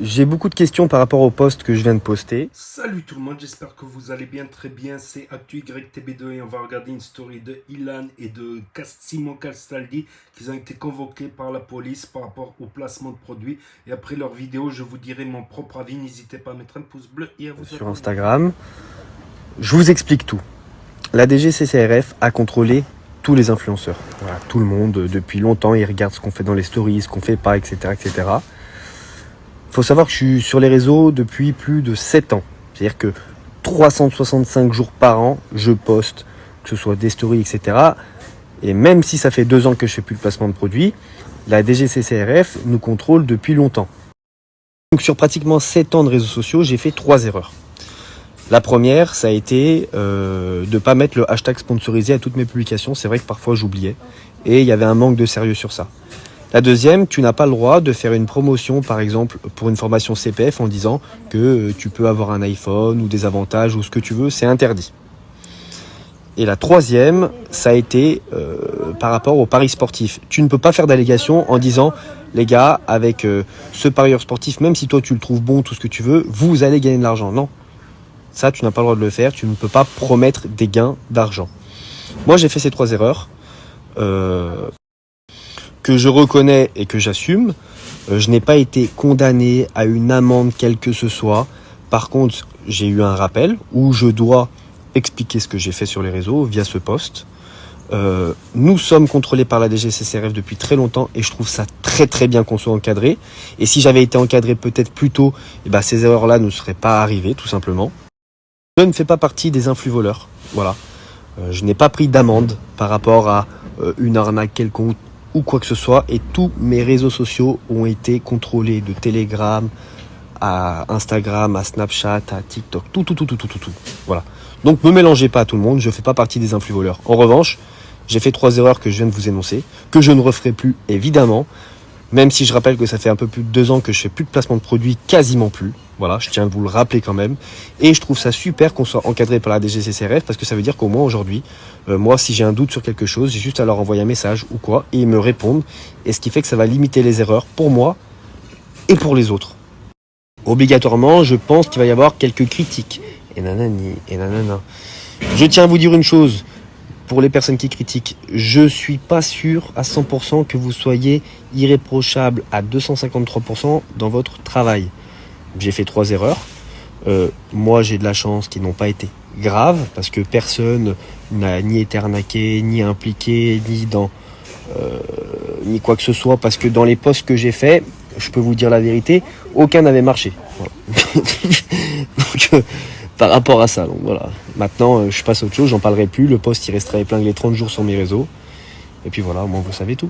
J'ai beaucoup de questions par rapport au post que je viens de poster. Salut tout le monde, j'espère que vous allez bien, très bien. C'est ActuYTB2 et on va regarder une story de Ilan et de Simon Castaldi qui ont été convoqués par la police par rapport au placement de produits. Et après leur vidéo, je vous dirai mon propre avis. N'hésitez pas à mettre un pouce bleu et à vous Sur abonner. Instagram. Je vous explique tout. La DGCCRF a contrôlé tous les influenceurs. Voilà, tout le monde, depuis longtemps, ils regardent ce qu'on fait dans les stories, ce qu'on fait pas, etc., etc. Faut savoir que je suis sur les réseaux depuis plus de 7 ans. C'est-à-dire que 365 jours par an, je poste, que ce soit des stories, etc. Et même si ça fait 2 ans que je fais plus de placement de produits, la DGCCRF nous contrôle depuis longtemps. Donc sur pratiquement 7 ans de réseaux sociaux, j'ai fait 3 erreurs. La première, ça a été de ne pas mettre le hashtag sponsorisé à toutes mes publications. C'est vrai que parfois j'oubliais. Et il y avait un manque de sérieux sur ça. La deuxième, tu n'as pas le droit de faire une promotion, par exemple, pour une formation CPF en disant que tu peux avoir un iPhone ou des avantages ou ce que tu veux. C'est interdit. Et la troisième, ça a été par rapport aux paris sportifs. Tu ne peux pas faire d'allégation en disant, les gars, avec ce parieur sportif, même si toi tu le trouves bon, tout ce que tu veux, vous allez gagner de l'argent. Non, ça tu n'as pas le droit de le faire. Tu ne peux pas promettre des gains d'argent. Moi j'ai fait ces 3 erreurs que je reconnais et que j'assume. Je n'ai pas été condamné à une amende quelle que ce soit. Par contre, j'ai eu un rappel où je dois expliquer ce que j'ai fait sur les réseaux via ce post. Nous sommes contrôlés par la DGCCRF depuis très longtemps et je trouve ça très très bien qu'on soit encadré. Et si j'avais été encadré peut-être plus tôt, ces erreurs-là ne seraient pas arrivées tout simplement. Je ne fais pas partie des influx voleurs. Voilà. Je n'ai pas pris d'amende par rapport à une arnaque quelconque ou quoi que ce soit. Et tous mes réseaux sociaux ont été contrôlés, de Telegram à Instagram, à Snapchat, à TikTok, tout. Voilà. Donc ne mélangez pas à tout le monde, je ne fais pas partie des influx voleurs. En revanche, j'ai fait 3 erreurs que je viens de vous énoncer, que je ne referai plus évidemment, même si je rappelle que ça fait un peu plus de 2 ans que je fais plus de placement de produits, quasiment plus. Voilà, je tiens à vous le rappeler quand même. Et je trouve ça super qu'on soit encadré par la DGCCRF parce que ça veut dire qu'au moins aujourd'hui, moi, si j'ai un doute sur quelque chose, j'ai juste à leur envoyer un message ou quoi et ils me répondent. Et ce qui fait que ça va limiter les erreurs pour moi et pour les autres. Obligatoirement, je pense qu'il va y avoir quelques critiques. Et nanani, et nanana. Je tiens à vous dire une chose. Pour les personnes qui critiquent, je suis pas sûr à 100% que vous soyez irréprochable à 253% dans votre travail. J'ai fait 3 erreurs. Moi, j'ai de la chance qui n'ont pas été graves parce que personne n'a ni été arnaqué, ni impliqué, ni quoi que ce soit. Parce que dans les posts que j'ai faits, je peux vous dire la vérité, aucun n'avait marché. Voilà. Donc, par rapport à ça, donc voilà. Maintenant, je passe à autre chose, j'en parlerai plus. Le post, il restera épinglé 30 jours sur mes réseaux. Et puis voilà, au moins vous savez tout.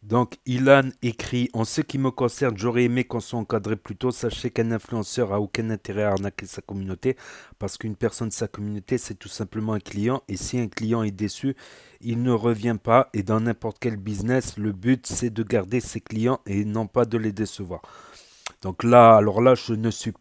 Donc, Ilan écrit: En ce qui me concerne, j'aurais aimé qu'on soit encadré plus tôt. Sachez qu'un influenceur a aucun intérêt à arnaquer sa communauté parce qu'une personne de sa communauté, c'est tout simplement un client. Et si un client est déçu, il ne revient pas. Et dans n'importe quel business, le but, c'est de garder ses clients et non pas de les décevoir. Donc là, alors là, je ne suis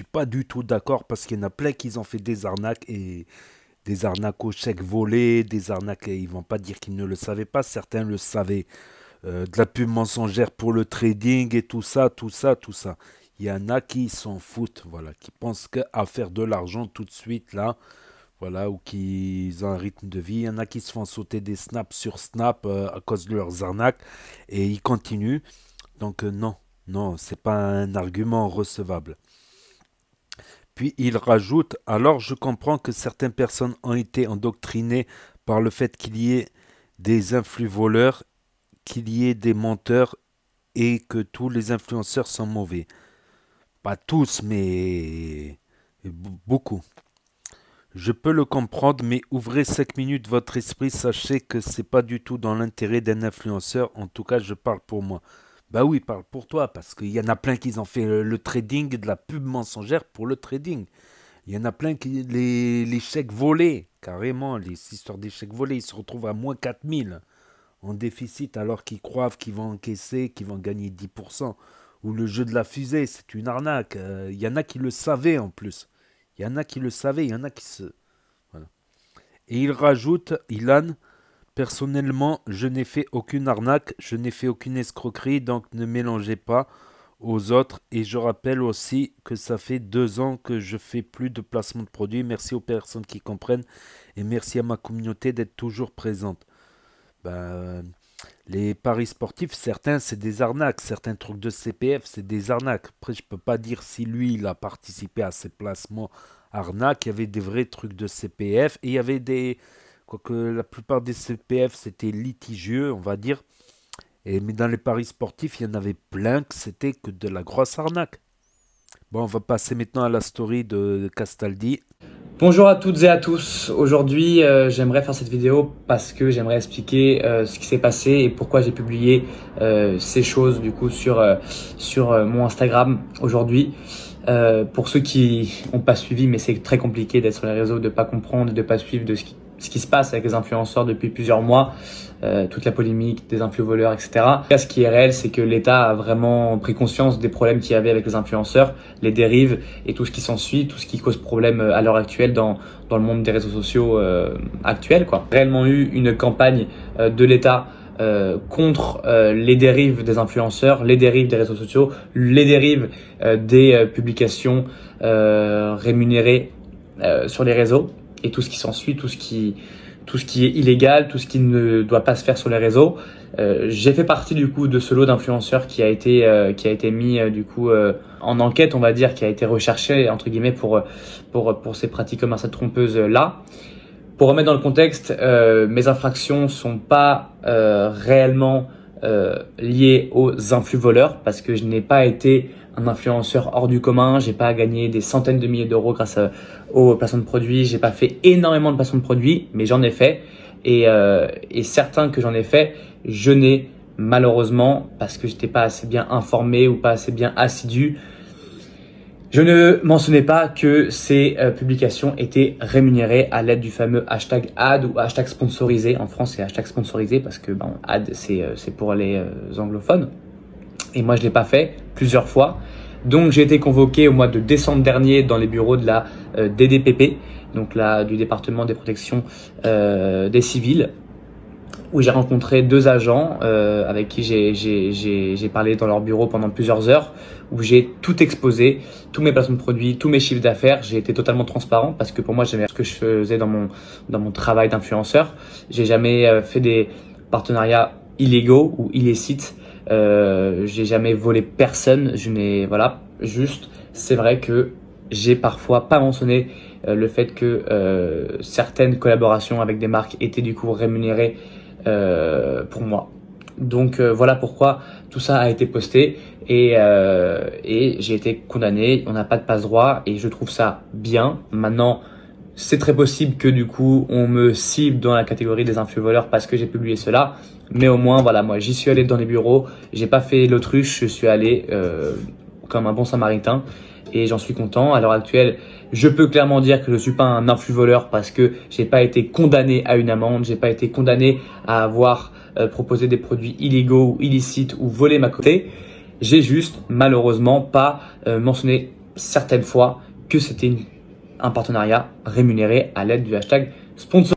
pas du tout d'accord parce qu'il y en a plein qui ont fait des arnaques et des arnaques au chèque volé, des arnaques, ils vont pas dire qu'ils ne le savaient pas, certains le savaient. De la pub mensongère pour le trading et tout ça, tout ça, tout ça. Il y en a qui s'en foutent, voilà, qui pensent qu'à faire de l'argent tout de suite là, voilà, ou qui ont un rythme de vie. Il y en a qui se font sauter des snaps sur snap à cause de leurs arnaques et ils continuent. Donc non, non, c'est pas un argument recevable. Puis il rajoute: alors je comprends que certaines personnes ont été endoctrinées par le fait qu'il y ait des influx voleurs, qu'il y ait des menteurs et que tous les influenceurs sont mauvais. Pas tous, mais beaucoup. Je peux le comprendre, mais ouvrez 5 minutes votre esprit, sachez que c'est pas du tout dans l'intérêt d'un influenceur, en tout cas je parle pour moi. Bah oui, parle pour toi, parce qu'il y en a plein qui ont fait le trading, de la pub mensongère pour le trading. Il y en a plein qui les chèques volés, carrément, les histoires des chèques volés, ils se retrouvent à moins 4000 en déficit alors qu'ils croient qu'ils vont encaisser, qu'ils vont gagner 10%. Ou le jeu de la fusée, c'est une arnaque. Il y en a qui le savaient en plus. Il y en a qui le savaient, il y en a qui se... Voilà. Et il rajoute, Ilan: personnellement, je n'ai fait aucune arnaque, je n'ai fait aucune escroquerie, donc ne mélangez pas. aux autres. Et je rappelle aussi que ça fait 2 ans que je fais plus de placement de produits. Merci aux personnes qui comprennent et merci à ma communauté d'être toujours présente. Ben, les paris sportifs, certains, c'est des arnaques. Certains trucs de CPF, c'est des arnaques. Après, je peux pas dire si lui, il a participé à ces placements arnaques. Il y avait des vrais trucs de CPF et il y avait des... Quoique la plupart des CPF, c'était litigieux, on va dire. Mais dans les paris sportifs, il y en avait plein que c'était que de la grosse arnaque. Bon, on va passer maintenant à la story de Castaldi. Bonjour à toutes et à tous. Aujourd'hui, j'aimerais faire cette vidéo parce que j'aimerais expliquer ce qui s'est passé et pourquoi j'ai publié ces choses du coup sur mon Instagram aujourd'hui. Pour ceux qui n'ont pas suivi, mais c'est très compliqué d'être sur les réseaux, de pas comprendre, de pas suivre de ce qui se passe avec les influenceurs depuis plusieurs mois, toute la polémique des influvoleurs, etc. Ce qui est réel, c'est que l'État a vraiment pris conscience des problèmes qu'il y avait avec les influenceurs, les dérives et tout ce qui s'ensuit, tout ce qui cause problème à l'heure actuelle dans le monde des réseaux sociaux actuels, quoi. Réellement eu une campagne de l'État contre les dérives des influenceurs, les dérives des réseaux sociaux, les dérives des publications rémunérées sur les réseaux et tout ce qui s'ensuit, tout ce qui est illégal, tout ce qui ne doit pas se faire sur les réseaux. J'ai fait partie du coup de ce lot d'influenceurs qui a été mis du coup en enquête, on va dire, qui a été recherché entre guillemets pour ces pratiques commerciales trompeuses là. Pour remettre dans le contexte, mes infractions sont pas réellement liées aux influvoleurs parce que je n'ai pas été un influenceur hors du commun, j'ai pas gagné des centaines de milliers d'euros grâce aux placements de produits, j'ai pas fait énormément de placements de produits, mais j'en ai fait et certains que j'en ai fait, je n'ai malheureusement, parce que j'étais pas assez bien informé ou pas assez bien assidu, je ne mentionnais pas que ces publications étaient rémunérées à l'aide du fameux hashtag ad ou hashtag sponsorisé. En France, c'est hashtag sponsorisé parce que ad, c'est pour les anglophones. Et moi, je l'ai pas fait plusieurs fois. Donc, j'ai été convoqué au mois de décembre dernier dans les bureaux de la DDPP, donc là du département des protections des civils, où j'ai rencontré 2 agents avec qui j'ai parlé dans leur bureau pendant plusieurs heures, où j'ai tout exposé, tous mes placements de produits, tous mes chiffres d'affaires. J'ai été totalement transparent parce que pour moi, j'aimais ce que je faisais dans mon travail d'influenceur. J'ai jamais fait des partenariats illégaux ou illicites. J'ai jamais volé personne. Voilà, juste, c'est vrai que j'ai parfois pas mentionné le fait que certaines collaborations avec des marques étaient du coup rémunérées pour moi. Donc voilà pourquoi tout ça a été posté et j'ai été condamné. On n'a pas de passe-droit et je trouve ça bien. Maintenant, c'est très possible que du coup on me cible dans la catégorie des influvoleurs parce que j'ai publié cela. Mais au moins voilà, moi j'y suis allé dans les bureaux, j'ai pas fait l'autruche, je suis allé comme un bon samaritain et j'en suis content. À l'heure actuelle, je peux clairement dire que je suis pas un influvoleur parce que j'ai pas été condamné à une amende, j'ai pas été condamné à avoir proposé des produits illégaux ou illicites ou volé ma côté. J'ai juste malheureusement pas mentionné certaines fois que c'était un partenariat rémunéré à l'aide du hashtag sponsor.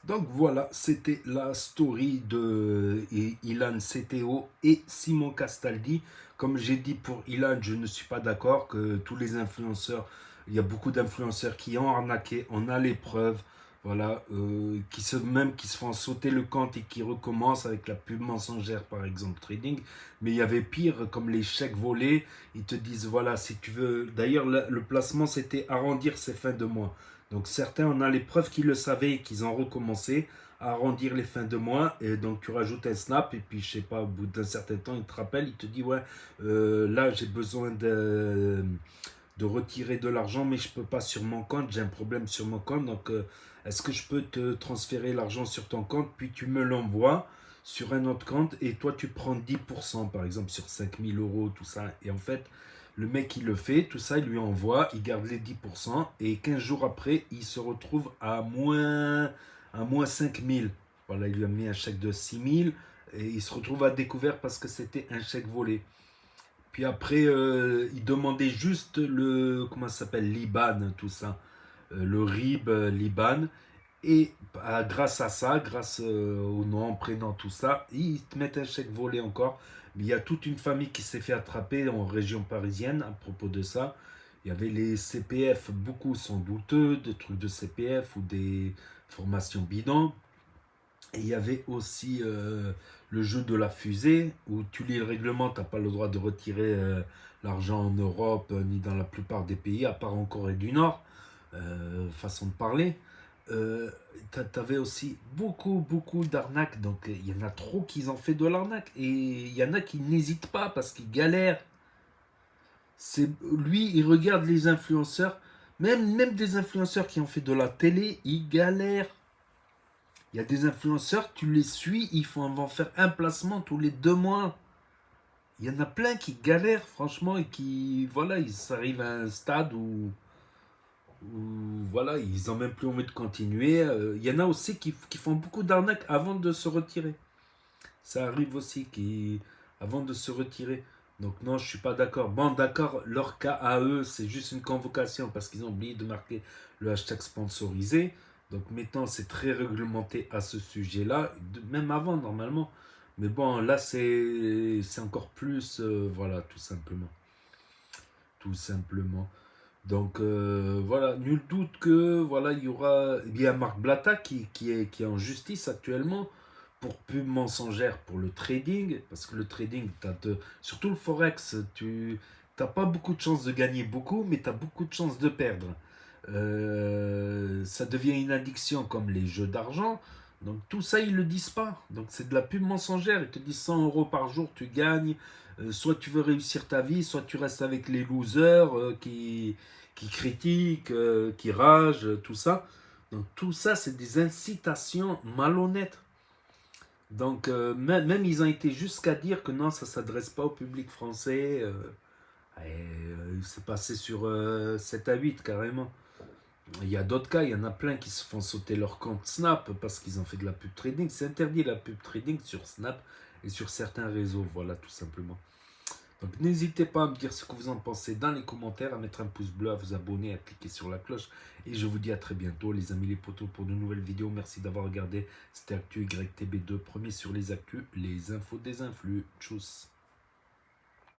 Donc voilà, c'était la story de Ilan CTO et Simon Castaldi. Comme j'ai dit pour Ilan, je ne suis pas d'accord que tous les influenceurs, il y a beaucoup d'influenceurs qui ont arnaqué, on a les preuves, voilà, qui se font sauter le compte et qui recommencent avec la pub mensongère par exemple trading. Mais il y avait pire, comme les chèques volés, ils te disent voilà, si tu veux, d'ailleurs le placement c'était arrondir ses fins de mois. Donc certains, on a les preuves qu'ils le savaient et qu'ils ont recommencé à arrondir les fins de mois. Et donc tu rajoutes un snap et puis je sais pas, au bout d'un certain temps, il te rappelle, il te dit ouais, là j'ai besoin de retirer de l'argent mais je peux pas sur mon compte, j'ai un problème sur mon compte. Donc est-ce que je peux te transférer l'argent sur ton compte puis tu me l'envoies sur un autre compte et toi tu prends 10% par exemple sur 5000 euros, tout ça. Et en fait, le mec, il le fait, tout ça, il lui envoie, il garde les 10%, et 15 jours après, il se retrouve à moins 5000. Voilà, il lui a mis un chèque de 6000, et il se retrouve à découvert parce que c'était un chèque volé. Puis après, il demandait juste comment ça s'appelle, l'IBAN, tout ça, le RIB, l'IBAN, et grâce à ça, grâce au nom, prénom, tout ça, ils te mettent un chèque volé encore. Mais il y a toute une famille qui s'est fait attraper en région parisienne à propos de ça. Il y avait les CPF, beaucoup sont douteux, des trucs de CPF ou des formations bidons. Et il y avait aussi le jeu de la fusée, où tu lis le règlement, tu n'as pas le droit de retirer l'argent en Europe, ni dans la plupart des pays, à part en Corée du Nord, façon de parler. Tu avais aussi beaucoup d'arnaques, donc il y en a trop qui ont fait de l'arnaque, et il y en a qui n'hésitent pas parce qu'ils galèrent. Lui, il regarde les influenceurs, même des influenceurs qui ont fait de la télé, ils galèrent. Il y a des influenceurs, tu les suis, vont faire un placement tous les 2 mois. Il y en a plein qui galèrent, franchement, et qui, voilà, ils arrivent à un stade où voilà, ils n'ont même plus envie de continuer. Il y en a aussi qui font beaucoup d'arnaques avant de se retirer. Ça arrive aussi, avant de se retirer. Donc non, je suis pas d'accord. Bon, d'accord, leur cas à eux, c'est juste une convocation parce qu'ils ont oublié de marquer le hashtag sponsorisé. Donc maintenant, c'est très réglementé à ce sujet-là, même avant normalement. Mais bon, là, c'est encore plus, voilà, tout simplement. Tout simplement. Donc voilà, nul doute que voilà, il y a Marc Blatta qui est en justice actuellement pour pub mensongère pour le trading, parce que le trading, surtout le forex, tu n'as pas beaucoup de chances de gagner beaucoup, mais tu as beaucoup de chances de perdre. Ça devient une addiction comme les jeux d'argent. Donc tout ça, ils ne le disent pas. Donc c'est de la pub mensongère. Ils te disent 100 € par jour, tu gagnes. Soit tu veux réussir ta vie, soit tu restes avec les losers qui critiquent, qui ragent, tout ça. Donc tout ça, c'est des incitations malhonnêtes. Donc même ils ont été jusqu'à dire que non, ça ne s'adresse pas au public français. C'est passé sur 7 à 8 carrément. Il y a d'autres cas, il y en a plein qui se font sauter leur compte Snap parce qu'ils ont fait de la pub trading. C'est interdit la pub trading sur Snap et sur certains réseaux, voilà tout simplement. Donc n'hésitez pas à me dire ce que vous en pensez dans les commentaires, à mettre un pouce bleu, à vous abonner, à cliquer sur la cloche. Et je vous dis à très bientôt les amis les potos pour de nouvelles vidéos. Merci d'avoir regardé. C'était Actu YTB2, premier sur les actus, les infos des influx. Tchuss.